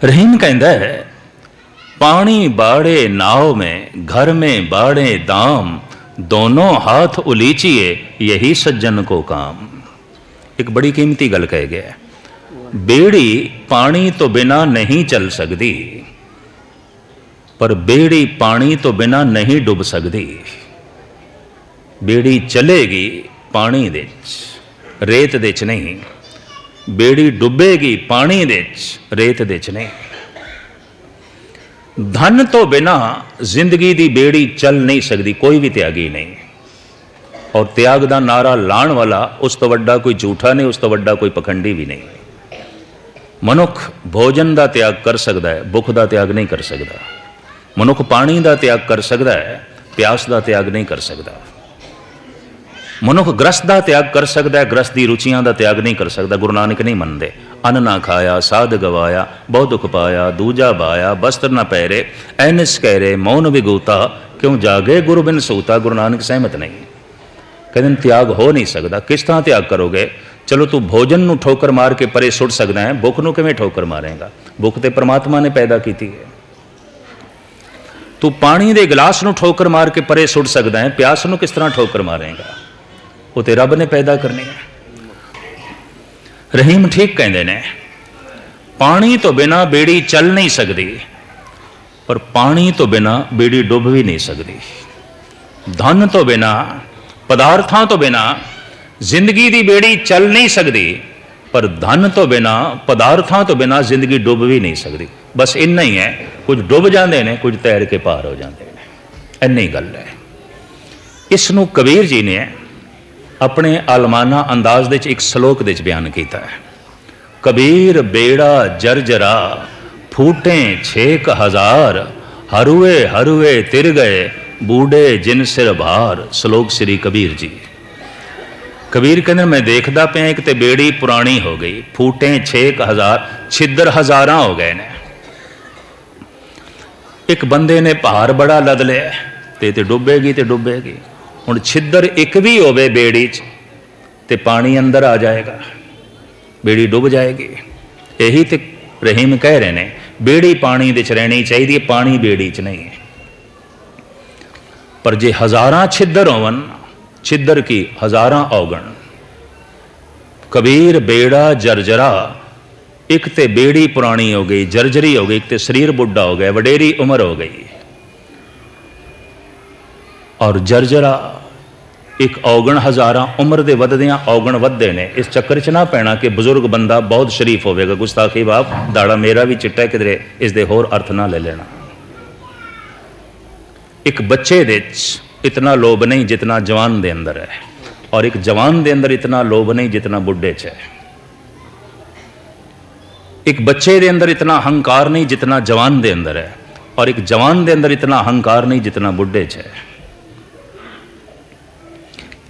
रहीम कहता है, पानी बाड़े नाव में, घर में बाड़े दाम, दोनों हाथ उलीचिए यही सज्जन को काम। एक बड़ी कीमती गल कह गया। बेड़ी पानी तो बिना नहीं चल सकती, पर बेड़ी पानी तो बिना नहीं डुब सकती। बेड़ी चलेगी पानी दे च, रेत दे च नहीं। बेड़ी डुबेगी पानी दे च, रेत दे च नहीं। धन तो बिना जिंदगी दी बेड़ी चल नहीं सकती, कोई भी त्यागी नहीं। और त्याग का नारा लाण वाला उस तो वड्डा कोई झूठा नहीं, उस तो वड्डा कोई पखंडी भी नहीं। मनुख भोजन का त्याग कर सकता है, भुख का त्याग नहीं कर सकता। मनुख पानी का त्याग कर सकता है, प्यास का त्याग नहीं कर सकता। मनुख ग्रस्त का त्याग कर सकता है, ग्रस्त की रुचियां का त्याग नहीं कर सकता। गुरु नानक नहीं मनते। अन्न ना खाया साध गवाया, बहुत दुख पाया दूजा बाया, वस्त्र न पैरे ऐनिस कहरे, मौन विगूता, क्यों जागे गुरु बिन सूता। गुरु नानक सहमत नहीं, कहते त्याग हो नहीं सकता। किस तरह त्याग करोगे? चलो तू भोजन नू ठोकर मार के परे सुट सकता है, भुख नू किवें ठोकर मारेगा? भुख तो परमात्मा ने पैदा की है। तू पानी के गिलास नू ठोकर मार के परे सुट सकता है, प्यास नू किस तरह ठोकर मारेगा? वो तो रब ने पैदा करनी है। रहीम ठीक कहते ने, पानी तो बिना बेड़ी चल नहीं सकती, पर पानी तो बिना बेड़ी डुब भी नहीं सकती। धन तो बिना, पदार्थां तो बिना जिंदगी की बेड़ी चल नहीं सकती, पर धन तो बिना, पदार्थां तो बिना जिंदगी डुब भी नहीं सकती। बस इन्ना ही है, कुछ डुब जाते हैं, कुछ तैर के पार हो जाते हैं। इन्नी गल है। इसनों कबीर जी ने अपने आलमाना अंदाज दे एक सलोक दे बयान किया है। कबीर बेड़ा जर्जरा, फूटे 6,000, हरुए हरुए तिर गए, बूढ़े जिन सिर भार। सलोक श्री कबीर जी। कबीर कहते मैं देखता पे एक तो बेड़ी पुरानी हो गई, फूटे 6,000, छिद्र हजारा हो गए ने। एक बंदे ने पहाड़ बड़ा लद लिया तो डुबेगी तो डुबेगी। हुण छिद्र एक भी होवे बेड़ी च ते पानी अंदर आ जाएगा, बेड़ी डुब जाएगी। यही तो रहीम कह रहे ने, बेड़ी पानी दे च रहनी चाहिए, पानी बेड़ी च नहीं है। पर जे हजारां छिद्र होवन, छिद्र की हजारां औगण। कबीर बेड़ा जर्जरा, एक ते बेड़ी पुरानी हो गई, जर्जरी हो गई, एक ते शरीर बुढ़ा हो गया, वडेरी उम्र हो गई। और जर्जरा एक औगण हजारां, उम्र के वधदियां औगण वधदे ने। इस चक्कर च ना पैना कि बजुर्ग बंदा बहुत शरीफ होवेगा, गुस्ताखी बाप दाड़ा मेरा भी चिट्टा, किधरे इसके होर अर्थ ना ले लेना। एक बच्चे दे इतना लोभ नहीं जितना जवान दे अंदर है, और एक जवान दे अंदर इतना लोभ नहीं जितना बुढ़े च है। एक बच्चे दे अंदर इतना अहंकार नहीं जितना जवान दे अंदर है, और एक जवान दे अंदर इतना अहंकार नहीं जितना बुढ़े च है।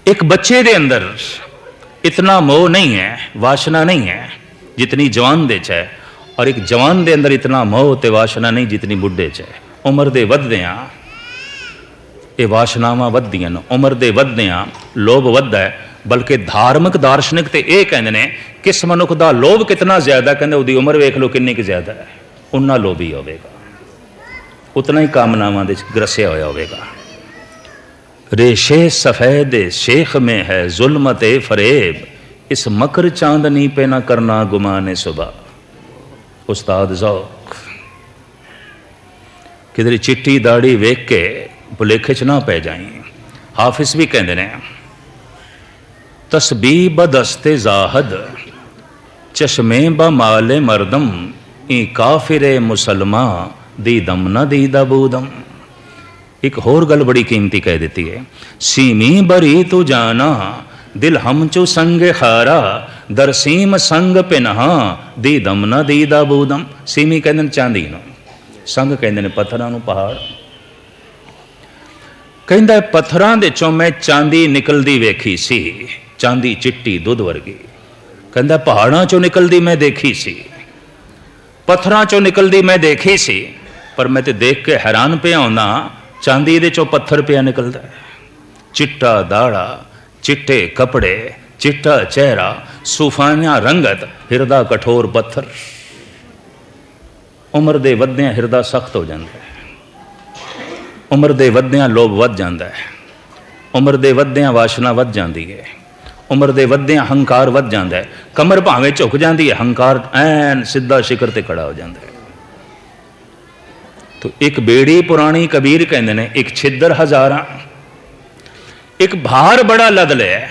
एक बच्चे दे अंदर इतना मोह नहीं है, वासना नहीं है जितनी जवान दे च है, और एक जवान दे अंदर इतना मोह ते वासना नहीं जितनी बुढ़े च है। उम्र दे वधदियां ये वासनावां वधदियां, उम्र दे वधदियां लोभ वधदा है। बल्कि धार्मिक दार्शनिक तो यह कहते हैं, किस मनुख का लोभ कितना ज्यादा, कहते उसकी उम्र वेख लो कितनी कि ज्यादा है, उन्ना लोभी होगा, उतना ही कामनावां दे ग्रसिया होया होगा। रेशे सफेद शेख में है जुल्मत फरेब, इस मकर चांदनी पे ना करना गुमाने सुबह। उस्ताद ज़ौक। किधर चिट्टी दाढ़ी वेख के भुलेखे च ना पै जाए। हाफिज भी कहते हैं, तस्बी बदस्ते जाहद, चश्मे ब माले मरदम, ई काफिरे मुसलमा, दी दम न दी दबूदम। एक होर गल बड़ी कीमती कह देती है, सीमी बरी तू जाना, दिल हम चु संग खारा, दरसीम संग पिनहा, दी दम न दी दबूदम। सीमी कहते चांदी नूं, संग कहते पत्थरां नूं, पहाड़। कहता पत्थरां दे चों मैं चांदी निकलदी वेखी सी, चांदी चिट्टी दुध वर्गी। कहता पहाड़ां चों निकलदी मैं देखी सी, पत्थरां चों निकलदी मैं देखी सी, पर मैं तो देख के हैरान पे होना, चांदी दे चों पत्थर पिया निकलदा है। चिट्टा दाड़ा, चिट्टे कपड़े, चिट्टा चेहरा, सूफानिया रंगत, हिरदा कठोर पत्थर। ਉਮਰ ਦੇ ਵੱਧਦਿਆਂ ਹਿਰਦਾ ਸਖਤ ਹੋ ਜਾਂਦਾ ਹੈ, ਉਮਰ ਦੇ ਵੱਧਦਿਆਂ ਲੋਭ ਵੱਧ ਜਾਂਦਾ ਹੈ, ਉਮਰ ਦੇ ਵੱਧਦਿਆਂ ਵਾਸ਼ਨਾ ਵੱਧ ਜਾਂਦੀ ਹੈ, ਉਮਰ ਦੇ ਵੱਧਦਿਆਂ ਹੰਕਾਰ ਵੱਧ ਜਾਂਦਾ ਹੈ। ਕਮਰ ਭਾਵੇਂ ਝੁਕ ਜਾਂਦੀ ਹੈ, ਹੰਕਾਰ ਐਨ ਸਿੱਧਾ ਸ਼ਿਖਰ ਤੇ ਖੜਾ ਹੋ ਜਾਂਦਾ ਹੈ। ਤੋ ਇੱਕ ਬੇੜੀ ਪੁਰਾਣੀ ਕਬੀਰ ਕਹਿੰਦੇ ਨੇ, ਇੱਕ ਛਿੱਦਰ ਹਜ਼ਾਰਾਂ। ਇੱਕ ਭਾਰ ਬੜਾ ਲੱਦ ਲਿਆ।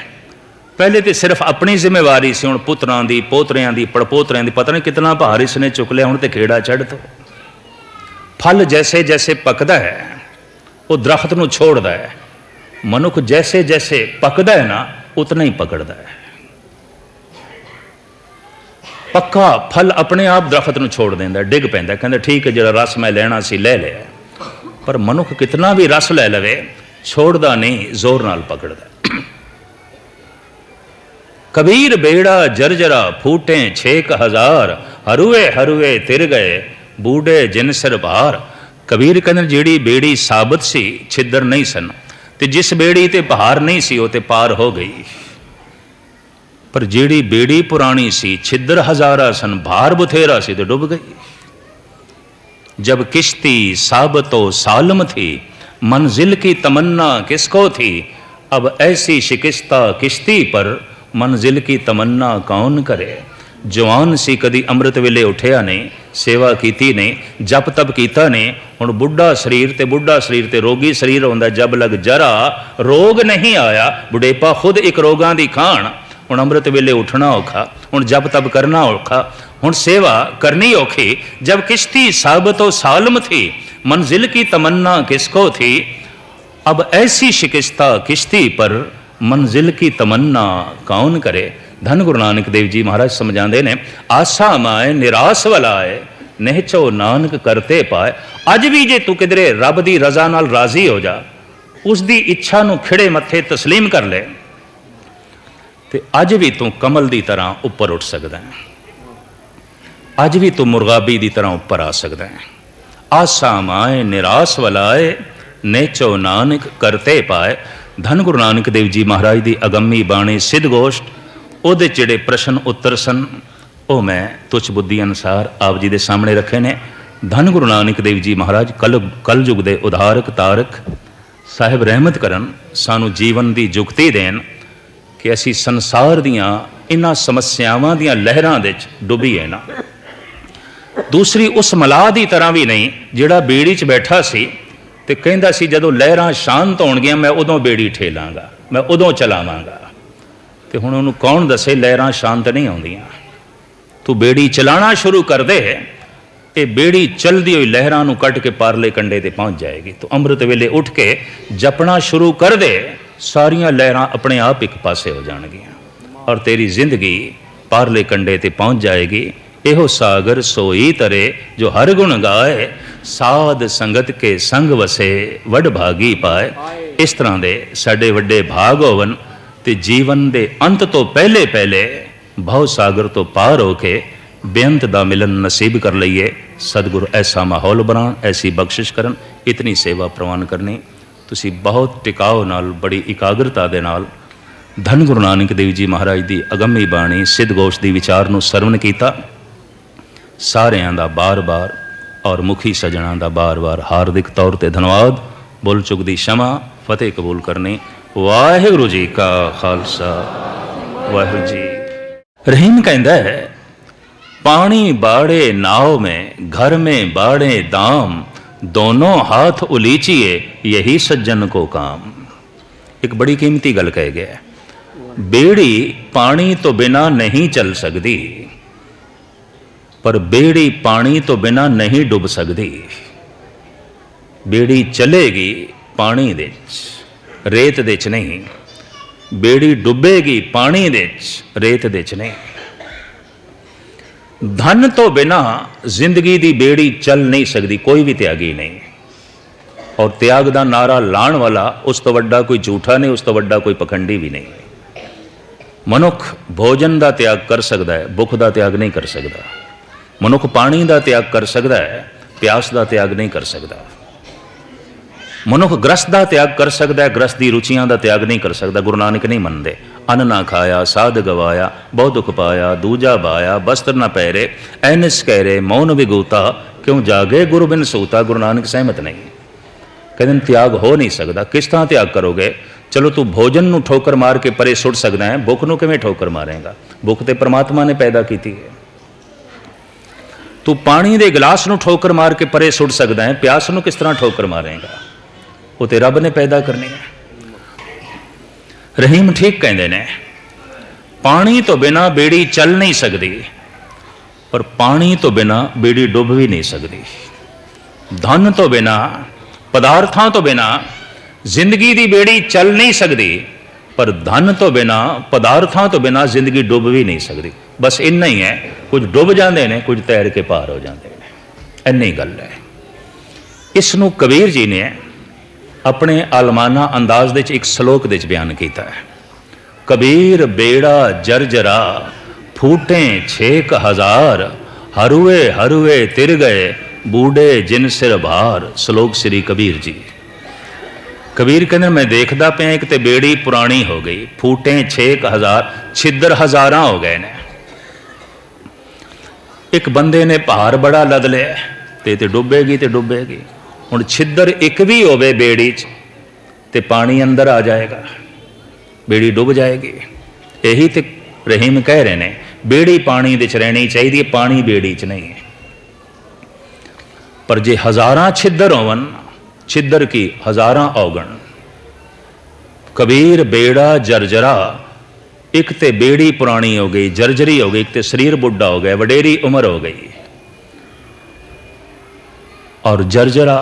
ਪਹਿਲੇ ਤੇ ਸਿਰਫ ਆਪਣੀ ਜ਼ਿੰਮੇਵਾਰੀ ਸੀ, ਹੁਣ ਪੁੱਤਰਾਂ ਦੀ, ਪੋਤਰਿਆਂ ਦੀ, ਪੜਪੋਤਰਿਆਂ ਦੀ, ਪਤਾ ਨਹੀਂ ਕਿਤਨਾ ਭਾਰ ਇਸਨੇ ਚੁੱਕ ਲਿਆ। ਹੁਣ ਤੇ ਖੇੜਾ ਚੜ੍ਹ ਤੋ ਫਲ ਜੈਸੇ ਜੈਸੇ ਪੱਕਦਾ ਹੈ ਉਹ ਦਰਖਤ ਨੂੰ ਛੋੜਦਾ ਹੈ। ਮਨੁੱਖ ਜੈਸੇ ਜੈਸੇ ਪੱਕਦਾ ਹੈ ਨਾ, ਉਤਨਾ ਹੀ ਪਕੜਦਾ ਹੈ। ਪੱਕਾ ਫਲ ਆਪਣੇ ਆਪ ਦਰਖਤ ਨੂੰ ਛੋੜ ਦਿੰਦਾ, ਡਿੱਗ ਪੈਂਦਾ, ਕਹਿੰਦਾ ਠੀਕ ਹੈ ਜਿਹੜਾ ਰਸ ਮੈਂ ਲੈਣਾ ਸੀ ਲੈ ਲਿਆ। ਪਰ ਮਨੁੱਖ ਕਿਤਨਾ ਵੀ ਰਸ ਲੈ ਲਵੇ, ਛੋੜਦਾ ਨਹੀਂ, ਜ਼ੋਰ ਨਾਲ ਪਕੜਦਾ। ਕਬੀਰ ਬੇੜਾ ਜਰਜਰਾ ਫੂਟੇ 6000 ਹਰੂਏ ਹਰੂਏ ਤਿਰ ਗਏ ਬੂਢੇ ਜਿਨ ਸਿਰ ਭਾਰ। ਕਬੀਰ ਕਹਿੰਦੇ ਜਿਹੜੀ ਬੇੜੀ ਸਾਬਤ ਸੀ, ਛਿੱਦਰ ਨਹੀਂ ਸਨ, ਤੇ ਜਿਸ ਬੇੜੀ ਤੇ ਭਾਰ ਨਹੀਂ ਸੀ ਉਹ ਤੇ ਪਾਰ ਹੋ ਗਈ। ਪਰ ਜਿਹੜੀ ਬੇੜੀ ਪੁਰਾਣੀ ਸੀ, ਛਿੱਦਰ ਹਜ਼ਾਰਾਂ ਸਨ, ਭਾਰ ਬਥੇਰਾ ਸੀ, ਤੇ ਡੁੱਬ ਗਈ। जब किश्ती साबतो सालम थी मंजिल की तमन्ना किसको थी, अब ऐसी शिकस्ता किश्ती पर मंजिल की तमन्ना कौन करे। जवान सी कदी अमृत वेले उठिया नहीं, सेवा कीती नहीं, जप तप कीता नहीं। हुण बुढ़ा शरीर ते रोगी शरीर होंदा, जब लग जरा रोग नहीं आया। बुढ़ेपा खुद एक रोगां दी खाण। हुण अमृत वेले उठना औखा, हुण जप तप करना औखा, हुण सेवा करनी औखी। जब किश्ती साबतो सालम थी मंजिल की तमन्ना किसको थी, अब ऐसी शिकस्ता किश्ती पर मंजिल की तमन्ना कौन करे। धन गुरु नानक देव जी महाराज समझाते ने, आसा माए निराश वलाए नहचो नानक करते पाए। अज भी जे तू किधरे रब की रजा नाल राजी हो जा, उसकी इच्छा नूं खिड़े मत्थे तस्लीम कर ले, तो अज भी तू कमल की तरह उपर उठ सकता है, अज भी तू मुरगाबी की तरह उपर आ सकता है। आसा माए निराश वलाए नेचो नानक करते पाए। धन गुरु नानक देव जी महाराज की अगम्मी बाणी सिद्ध गोष्ठ, ਉਹਦੇ ਜਿਹੜੇ ਪ੍ਰਸ਼ਨ ਉੱਤਰ ਸਨ ਉਹ ਮੈਂ ਤੁਛ ਬੁੱਧੀ ਅਨੁਸਾਰ ਆਪ ਜੀ ਦੇ ਸਾਹਮਣੇ ਰੱਖੇ ਨੇ। ਧੰਨ ਗੁਰੂ ਨਾਨਕ ਦੇਵ ਜੀ ਮਹਾਰਾਜ ਕਲਯੁਗ ਦੇ ਉਧਾਰਕ ਤਾਰਕ ਸਾਹਿਬ ਰਹਿਮਤ ਕਰਨ, ਸਾਨੂੰ ਜੀਵਨ ਦੀ ਜੁਗਤੀ ਦੇਣ ਕਿ ਅਸੀਂ ਸੰਸਾਰ ਦੀਆਂ ਇਹਨਾਂ ਸਮੱਸਿਆਵਾਂ ਦੀਆਂ ਲਹਿਰਾਂ ਦੇ ਵਿੱਚ ਡੁੱਬੀਏ ਨਾ। ਦੂਸਰੀ ਉਸ ਮਲਾਹ ਦੀ ਤਰ੍ਹਾਂ ਵੀ ਨਹੀਂ ਜਿਹੜਾ ਬੇੜੀ 'ਚ ਬੈਠਾ ਸੀ ਤੇ ਕਹਿੰਦਾ ਸੀ ਜਦੋਂ ਲਹਿਰਾਂ ਸ਼ਾਂਤ ਹੋਣਗੀਆਂ ਮੈਂ ਉਦੋਂ ਬੇੜੀ ਠੇਲਾਂਗਾ, ਮੈਂ ਉਦੋਂ ਚਲਾਵਾਂਗਾ। ਤੇ ਹੁਣ ਉਹਨੂੰ ਕੌਣ ਦੱਸੇ ਲਹਿਰਾਂ ਸ਼ਾਂਤ ਨਹੀਂ ਆਉਂਦੀਆਂ। ਤੂੰ ਬੇੜੀ ਚਲਾਣਾ ਸ਼ੁਰੂ ਕਰ ਦੇ, ਇਹ ਬੇੜੀ ਚਲਦੀ ਹੋਈ ਲਹਿਰਾਂ ਨੂੰ ਕੱਢ ਕੇ ਪਾਰਲੇ ਕੰਢੇ ਤੇ ਪਹੁੰਚ ਜਾਏਗੀ। ਤੂੰ ਅੰਮ੍ਰਿਤ ਵੇਲੇ ਉੱਠ ਕੇ ਜਪਣਾ ਸ਼ੁਰੂ ਕਰ ਦੇ, ਸਾਰੀਆਂ ਲਹਿਰਾਂ ਆਪਣੇ ਆਪ ਇੱਕ ਪਾਸੇ ਹੋ ਜਾਣਗੀਆਂ ਔਰ ਤੇਰੀ ਜ਼ਿੰਦਗੀ ਪਾਰਲੇ ਕੰਢੇ ਤੇ ਪਹੁੰਚ ਜਾਏਗੀ। ਇਹੋ ਸਾਗਰ ਸੋਈ ਤਰੇ ਜੋ ਹਰ ਗੁਣ ਗਾਏ, ਸਾਧ ਸੰਗਤ ਕੇ ਸੰਗ ਵਸੇ ਵੱਡ ਭਾਗੀ ਪਾਏ। ਇਸ ਤਰ੍ਹਾਂ ਦੇ ਸਾਡੇ ਵੱਡੇ ਭਾਗ ਹੋਵਨ ਤੇ ਜੀਵਨ ਦੇ ਅੰਤ ਤੋਂ ਪਹਿਲੇ ਪਹਿਲੇ ਭਵ ਸਾਗਰ ਤੋਂ ਪਾਰ ਹੋ ਕੇ ਬੇਅੰਤ ਦਾ ਮਿਲਨ ਨਸੀਬ ਕਰ ਲਈਏ। ਸਤਿਗੁਰੂ ਐਸਾ ਮਾਹੌਲ ਬਣਾਉਣ, ਐਸੀ ਬਖਸ਼ਿਸ਼ ਕਰਨ, ਇਤਨੀ ਸੇਵਾ ਪ੍ਰਵਾਨ ਕਰਨੀ। ਤੁਸੀਂ ਬਹੁਤ ਟਿਕਾਓ ਨਾਲ, ਬੜੀ ਇਕਾਗਰਤਾ ਦੇ ਨਾਲ ਧੰਨ ਗੁਰੂ ਨਾਨਕ ਦੇਵ ਜੀ ਮਹਾਰਾਜ ਦੀ ਅਗੰਮੀ ਬਾਣੀ ਸਿੱਧ ਗੋਸ਼ਟ ਦੀ ਵਿਚਾਰ ਨੂੰ ਸਰਵਣ ਕੀਤਾ। ਸਾਰਿਆਂ ਦਾ ਬਾਰ-ਬਾਰ ਔਰ ਮੁਖੀ ਸੱਜਣਾ ਦਾ ਬਾਰ-ਬਾਰ ਹਾਰਦਿਕ ਤੌਰ ਤੇ ਧੰਨਵਾਦ। ਬੋਲ ਚੁੱਕ ਦੀ ਸ਼ਮਾ, ਫਤਿਹ ਕਬੂਲ ਕਰਨੀ। ਵਾਹਿਗੁਰੂ ਜੀ ਕਾ ਖਾਲਸਾ, ਵਾਹਿਗੁਰੂ ਜੀ। ਰਹੀਮ ਕਹਿੰਦਾ ਹੈ, ਪਾਣੀ ਬਾੜੇ ਨਾव में घर में बाड़े दाम, दोनों हाथ उलीचिए यही सज्जन को काम। एक बड़ी कीमती गल कह गया, बेड़ी पानी तो बिना नहीं चल सकती, पर बेड़ी पानी तो बिना नहीं डुब सकती। बेड़ी चलेगी पानी दे रेत दे च नहीं, बेड़ी डुबेगी पानी दे रेत दे च नहीं। धन तो बिना जिंदगी दी बेड़ी चल नहीं सकती, कोई भी त्यागी नहीं। और त्याग का नारा लाण वाला उस तो वड्डा कोई झूठा नहीं, उस तो वड्डा कोई पखंडी भी नहीं। मनुख भोजन का त्याग कर सकता है, भुख का त्याग नहीं कर सकता। मनुख पानी का त्याग कर सकता है, प्यास का त्याग नहीं कर सकता। मनुख ग्रस्त का त्याग कर सकता है, ग्रस्त की रुचियां का त्याग नहीं कर सकता। गुरु नानक नहीं मनते। अन्न ना खाया, साध गवाया, बहुत दुख पाया, दूजा बाया, वस्त्र न पैरे, ऐनस कहरे, मौन विगूता, क्यों जागे गुरु बिन सूता, गुरु नानक सहमत नहीं। कहते त्याग हो नहीं सकता। किस तरह त्याग करोगे? चलो तू भोजन नूं ठोकर मार के परे सुट सकदा है, भुख नूं किवें ठोकर मारेगा? भुख ते परमात्मा ने पैदा की है। तू पानी दे गिलास नूं ठोकर मार के परे सुट सकदा है, प्यास नूं किस तरह ठोकर मारेगा? वो ते रब ने पैदा करनी है। रहीम ठीक कहते ने, पानी तो बिना बेड़ी चल नहीं सकती, पर पानी तो बिना बेड़ी डुब भी नहीं सकती। धन तो बिना, पदार्थां तो बिना जिंदगी दी बेड़ी चल नहीं सकती, पर धन तो बिना, पदार्थां तो बिना जिंदगी डुब भी नहीं सकती। बस इन्ना ही है, कुछ डुब जाते हैं, कुछ तैर के पार हो जाते हैं। इन्नी गल है। इसनूं कबीर जी ने अपने आलमाना अंदाज दे एक श्लोक दे बयान किया है। कबीर बेड़ा जर्जरा फूटे 6,000, हरुए हरुए तिर गए बूढ़े जिन सिर भार। श्लोक श्री कबीर जी। कबीर कहते मैं देखता पे एक तो बेड़ी पुरानी हो गई, फूटे 6,000, छिद्र हजारां हो गए ने। एक बंदे ने भार बड़ा लद लिया ते डुबेगी ते डुबेगी। हुण छिद्र एक भी होवे बेड़ी च ते पानी अंदर आ जाएगा, बेड़ी डुब जाएगी। यही तो रहीम कह रहे ने, बेड़ी पानी दे च रहनी चाहिए, पानी बेड़ी च नहीं है। पर जे हजारां छिद्र होवन, छिद्र की हजारां औगण। कबीर बेड़ा जर्जरा, एक ते बेड़ी पुरानी हो गई, जर्जरी हो गई, एक ते शरीर बुढ़ा हो गया, वडेरी उम्र हो गई। और जर्जरा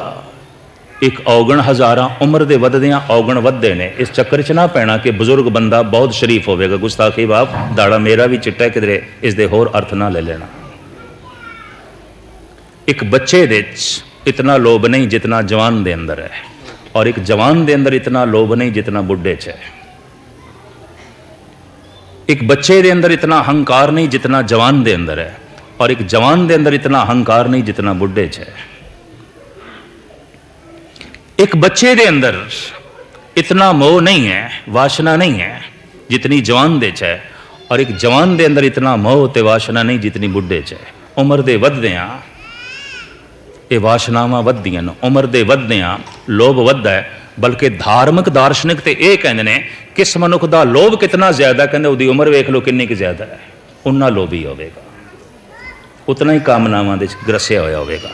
एक औगण हजारां, उम्र दे वधदियां औगण वधदे ने। इस चक्कर च ना पैना कि बजुर्ग बंदा बहुत शरीफ होवेगा, गुस्ताखी बाप दाड़ा मेरा भी चिट्टा, किधरे इसके होर अर्थ ना ले लेना। एक बच्चे दे इतना लोभ नहीं जितना जवान दे अंदर है, और एक जवान दे अंदर इतना लोभ नहीं जितना बुढ़े च है। एक बच्चे दे अंदर इतना अहंकार नहीं जितना जवान दे अंदर है, और एक जवान दे अंदर इतना अहंकार नहीं जितना बुढ़े च है। एक बच्चे दे अंदर इतना मोह नहीं है, वासना नहीं है जितनी जवान दे च है, और एक जवान दे अंदर इतना मोह ते वासना नहीं जितनी बुढ़े च है। उम्र दे वधदियां ये वासनावां वधदियां, उम्र दे वधदियां लोभ वधदा है। बल्कि धार्मिक दार्शनिक ते ये कहंदे ने किस मनुख दा लोभ कितना ज्यादा, कहंदे उहदी उम्र वेख लो कितनी ज्यादा है, उन्ना लोभी होवेगा, उतना ही कामनावां दे ग्रसिया होया होवेगा।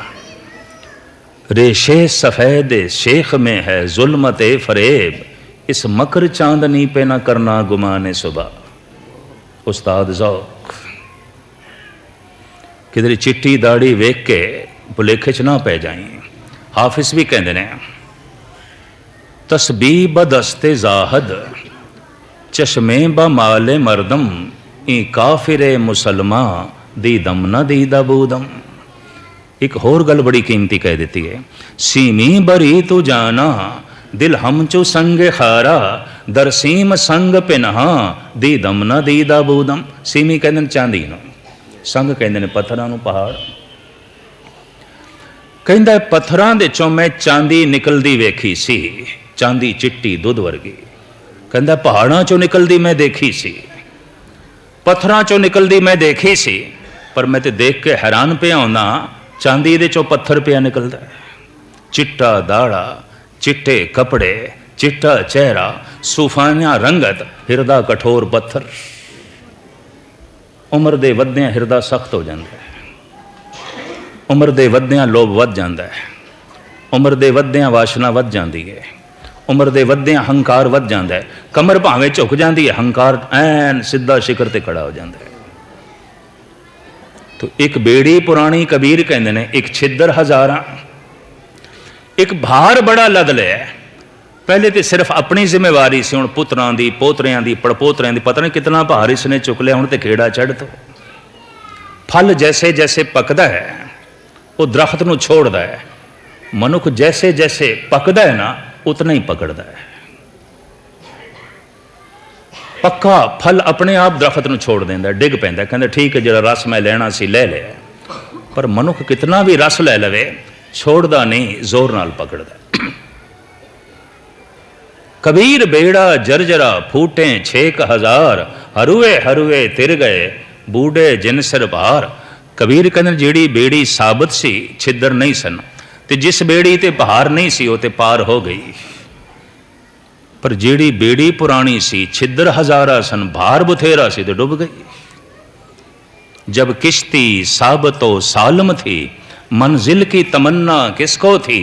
रेशे सफेद शेख में है जुल्मते फरेब, इस मकर चांदनी पे ना करना गुमाने सुबह। उस्ताद ज़ौक किधर चिट्टी दाढ़ी वेख के भुलेखे च ना पै जाए। हाफिज भी कहते ने, तस्बी बदस्ते जाहद चश्मे ब माले मरदम, ई काफिरे मुसलमा दी दम न दी दबूदम। एक होर गल बड़ी कीमती कह देती है, सीमी बरी तू जाना दिल हम चो संग खारा, दर सीम संग पिनहा दी दम न दी दबूदम। सीमी कहते चांदी नूं, संग कहते पत्थरां नूं पहाड़। कहंदा पत्थरां दे चों मैं चांदी निकलदी वेखी सी, चांदी चिट्टी दुध वर्गी। कहंदा पहाड़ां चों निकलदी मैं देखी सी, पत्थरां चों निकलदी मैं देखी सी, पर मैं ते देख के हैरान पिया होना, चांदी दे चों पत्थर पिया निकलदा है। चिट्टा दाड़ा, चिट्टे कपड़े, चिट्टा चेहरा, सूफानिया रंगत, हिरदा कठोर पत्थर। उम्र दे वधदियां हिरदा सख्त हो जाता है, उम्र दे वधदियां लोभ वध जाता है, उम्र दे वधदियां वासना वध जाती है, उम्र दे वधदियां हंकार वध जाता है। कमर भावें झुक जाती है, हंकार ऐन सीधा शिखर ते खड़ा हो जाता है। तो एक बेड़ी पुरानी कबीर कहते हैं, एक छिद्र हजारां, एक भार बड़ा लद लिया। पहले तो सिर्फ अपनी जिम्मेवारी से, हुण पुत्रां दी, पोतरियां दी, पड़पोतरियां दी, पता नहीं कितना भार इसने चुक लिया। हुण तो खेड़ा चढ़ तो फल जैसे जैसे पकदा है वो दरख्त नूं छोड़दा है, मनुख जैसे जैसे पकदा है ना उतना ही पकड़दा है। पक्का फल अपने आप दरख्त नूं छोड़ देंदा, डिग पैंदा, कहंदा ठीक है जिहड़ा रस मैं लेना सी ले लिया। पर मनुख कितना भी रस ले लवे छोड़दा नहीं, जोर नाल पकड़दा। कबीर बेड़ा जर्जरा फूटे 6,000, हरुए हरुए तिर गए बूढ़े जिन सिर भार। कबीर कहते ਜਿਹੜੀ बेड़ी साबित सी छिद्र नहीं सन, ते जिस बेड़ी ते बहार नहीं सी वो ते पार हो गई। पर ਜਿਹੜੀ बेड़ी पुरानी सी छिद्र हजारा सन, भार बथेरा सी, तो डूब गई। जब किश्ती साबतो सालम थी, मंजिल की तमन्ना किसको थी,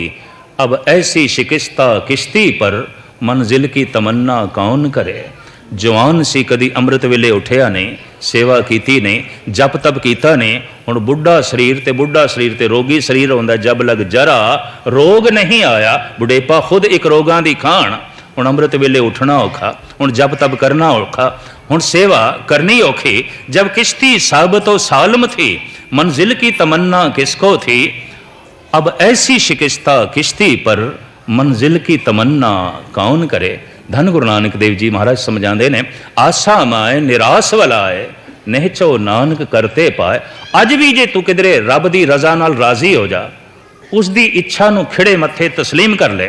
अब ऐसी शिकस्ता किश्ती पर मंजिल की तमन्ना कौन करे। जवान सी कदी अमृत वेले उठिया नहीं, सेवा कीती नहीं, जप तप कीता नहीं, हुण बुढ़ा शरीर ते रोगी शरीर होंदा, जब लग जरा रोग नहीं आया, बुढ़ेपा खुद एक रोगां दी खाण। हुण अमृत वेले उठना औखा, हुण जप तप करना औखा, हुण सेवा करनी औखी। जब किश्ती साबतो सालम थी, मंजिल की तमन्ना किसको थी, अब ऐसी शिकस्ता किश्ती पर मंजिल की तमन्ना कौन करे। धन गुरु नानक देव जी महाराज समझाते ने, आशा माए निराश वलाए, नेचो नानक करते पाए। अज भी जे तू किधरे रब की रजा नाल राजी हो जा, उसकी इच्छा नूं खिड़े मत्थे तस्लीम कर ले,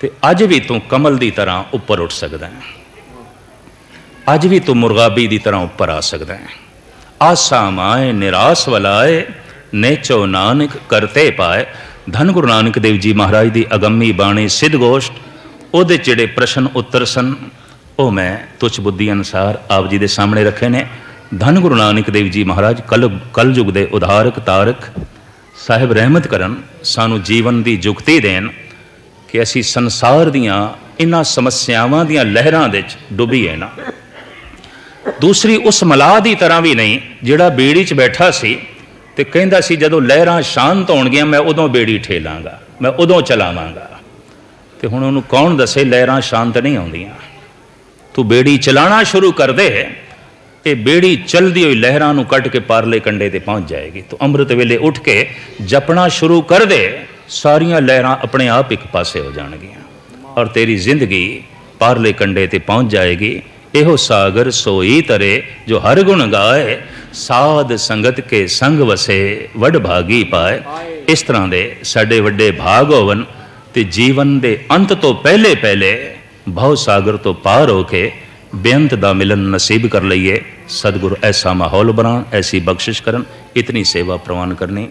तो अज भी तू कमल की तरह उपर उठ सकता है, अज भी तू मुरगाबी की तरह उपर आ सकता है। आशा माए निराश वलाए, नेचो नानक करते पाए। धन गुरु नानक देव जी महाराज की अगम्मी बाणी सिद्ध गोष्ठ, ਉਹਦੇ ਜਿਹੜੇ प्रश्न उत्तर सन ਉਹ मैं तुच्छ बुद्धि अनुसार आप जी के सामने रखे ने। धन गुरु नानक देव जी महाराज कलयुग के उधारक तारक साहिब रहमत करन, सानू जीवन की जुगती देन कि असी संसार दियां इन्हां समस्यावां दियां लहरां दे डुबीए ना। दूसरी उस मलाह की तरह भी नहीं जिहड़ा बेड़ी च बैठा सी ते कहंदा सी जदों लहरां शांत होणगियां मैं उदों बेड़ी ठेलांगा, मैं उदों चलावांगा। तो हुण उहनूं कौन दसे लहरां शांत नहीं आउंदियां। तू बेड़ी चलाना शुरू कर दे, ये बेड़ी चलदी हुई लहरां नूं कट के पारले कंडे ते पहुंच जाएगी। तो अमृत वेले उठ के जपना शुरू कर दे, सारियां लहरां अपने आप एक पासे हो जाणगियां और तेरी जिंदगी पारले कंडे ते पहुंच जाएगी। एहो सागर सोई तरे जो हर गुण गाए, साध संगत के संग वसे वड भागी पाए। इस तरह दे साडे वड्डे भाग होवन ते जीवन दे अंत तो पहले पहले भव सागर तो पार होके बेअंत दा मिलन नसीब कर लईए। सतगुरु ऐसा माहौल बनान, ऐसी बख्शिश करन, इतनी सेवा प्रवान करनी।